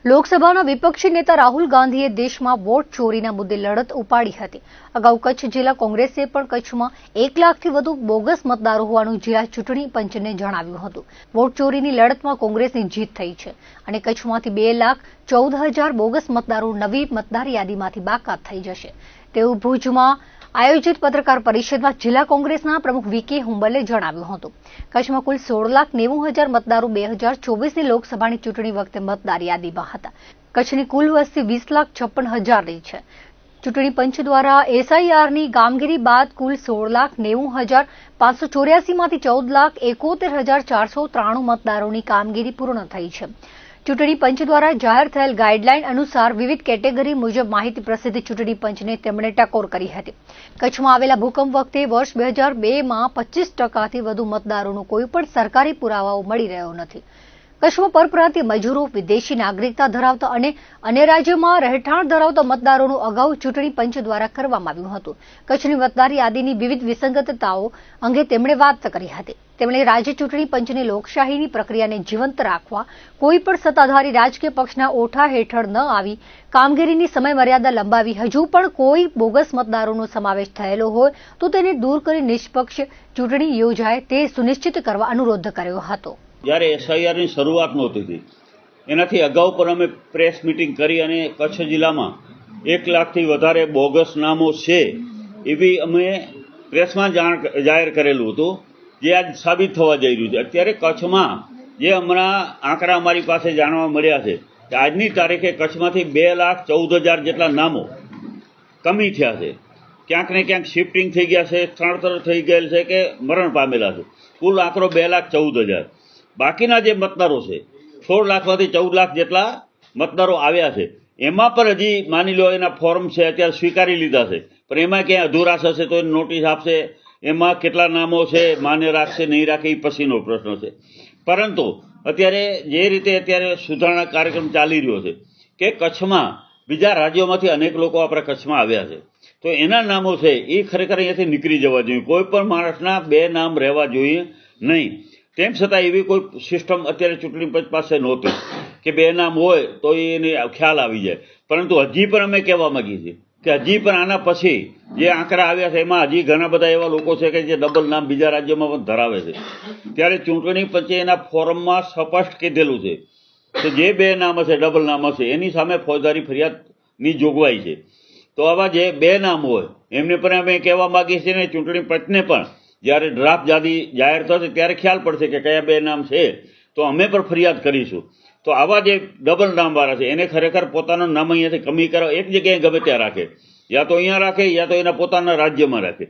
લોકસભાના વિપક્ષી નેતા રાહુલ ગાંધીએ દેશમાં વોટ ચોરીના મુદ્દે લડત ઉપાડી હતી। અગાઉ કચ્છ જિલ્લા કોંગ્રેસે પણ કચ્છમાં 1 લાખથી વધુ બોગસ મતદારો હોવાનું જિલ્લા ચૂંટણી પંચને જણાવ્યું હતું। વોટ ચોરીની લડતમાં કોંગ્રેસની જીત થઈ છે અને કચ્છમાંથી 2,14,000 બોગસ મતદારો નવી મતદાર યાદીમાંથી બાકાત થઈ જશે તેવું ભુજમાં આયોજિત પત્રકાર પરિષદમાં જિલ્લા કોંગ્રેસના પ્રમુખ વી.કે. હુંબલે જણાવ્યું હતું। કચ્છમાં કુલ 16,99,000 મતદારો 2024ની લોકસભાની ચૂંટણી વખતે મતદાર યાદીમાં હતા। કચ્છની કુલ વસ્તી 20,56,000ની છે। ચૂંટણી પંચ દ્વારા એસઆઈઆરની કામગીરી બાદ કુલ 16,90,584માંથી 14,71,493 મતદારોની કામગીરી પૂર્ણ થઈ છે। ચૂંટણી પંચ દ્વારા જાહેર થયેલ ગાઈડલાઈન અનુસાર વિવિધ કેટેગરી મુજબ માહિતી પ્રસિદ્ધ ચૂંટણી પંચને તેમણે ટકોર કરી હતી। કચ્છમાં આવેલા ભૂકંપ વખતે વર્ષ 2002માં 25%થી વધુ મતદારોનો કોઈ પણ સરકારી પુરાવાઓ મળી રહ્યો નથી। કચ્છમાં પરપ્રાંતીય મજૂરો, વિદેશી નાગરિકતા ધરાવતા અને અન્ય રાજ્યોમાં રહેઠાણ ધરાવતા મતદારોનું અગાઉ ચૂંટણી પંચ દ્વારા કરવામાં આવ્યું હતું। કચ્છની મતદાર યાદીની વિવિધ વિસંગતતાઓ અંગે તેમણે વાત કરી હતી। તેમણે રાજ્ય ચૂંટણી પંચને લોકશાહીની પ્રક્રિયાને જીવંત રાખવા કોઈ પણ સત્તાધારી રાજકીય પક્ષના ઓઠા હેઠળ ન આવી કામગીરીની સમયમર્યાદા લંબાવી હજુ પણ કોઈ બોગસ મતદારોનો સમાવેશ થયેલો હોય તો તેને દૂર કરી નિષ્પક્ષ ચૂંટણી યોજાય તે સુનિશ્ચિત કરવા અનુરોધ કર્યો હતો। જ્યારે એસઆઈઆરની શરૂઆત નહોતી થઈ એનાથી અગાઉ પણ અમે પ્રેસ મિટિંગ કરી અને કચ્છ જિલ્લામાં 1 લાખથી વધારે બોગસ નામો છે એવી અમે પ્રેસમાં જાહેર કરેલું હતું, જે આજ સાબિત થવા જઈ રહ્યું છે। અત્યારે કચ્છમાં જે હમણાં આંકડા અમારી પાસે જાણવા મળ્યા છે કે આજની તારીખે કચ્છમાંથી 2,14,000 જેટલા નામો કમી થયા છે, ક્યાંક ને ક્યાંક શિફ્ટિંગ થઈ ગયા છે, સ્થળાંતર થઈ ગયેલ છે કે મરણ પામેલા છે। કુલ આંકડો 2,14,000। બાકીના જે મતદારો છે 16 લાખમાંથી 14 લાખ જેટલા મતદારો આવ્યા છે, એમાં પણ હજી માની લો એના ફોર્મ છે અત્યારે સ્વીકારી લીધા છે, પણ એમાં ક્યાંય અધુરાશ હશે તો એને નોટિસ આપશે, એમાં કેટલા નામો છે માન્ય રાખશે નહીં રાખે એ પછીનો પ્રશ્ન છે। પરંતુ અત્યારે જે રીતે અત્યારે સુધારણા કાર્યક્રમ ચાલી રહ્યો છે કે કચ્છમાં બીજા રાજ્યોમાંથી અનેક લોકો આપણા કચ્છમાં આવ્યા છે, તો એના નામો છે એ ખરેખર અહીંયાથી નીકળી જવા જોઈએ। કોઈ પણ માણસના 2 નામ રહેવા જોઈએ નહીં। તેમ છતાં એવી કોઈ સિસ્ટમ અત્યારે ચૂંટણી પંચ પાસે નહોતી કે 2 નામ હોય તો એને ખ્યાલ આવી જાય। પરંતુ હજી પણ અમે કહેવા માંગીએ છીએ કે હજી પણ આના પછી જે આંકડા આવ્યા છે એમાં હજી ઘણા બધા એવા લોકો છે કે જે ડબલ નામ બીજા રાજ્યોમાં પણ ધરાવે છે। ત્યારે ચૂંટણી પંચે એના ફોરમમાં સ્પષ્ટ કીધેલું છે કે જે 2 નામ હશે, ડબલ નામ હશે, એની સામે ફોજદારી ફરિયાદની જોગવાઈ છે। તો આવા જે 2 નામ હોય એમને પણ અમે કહેવા માંગીએ છીએ ને ચૂંટણી પંચને પણ જ્યારે ડ્રાફ્ટ યાદી જાહેર થશે ત્યારે ખ્યાલ પડશે કે કયા 2 નામ છે તો અમે પણ ફરિયાદ કરીશું। તો આવા જે ડબલ નામવાળા છે એને ખરેખર પોતાનું નામ અહીંયાથી કમી કરો, એક જગ્યાએ ગમે ત્યાં રાખે, યા તો અહીંયા રાખે યા તો એના પોતાના રાજ્યમાં રાખે।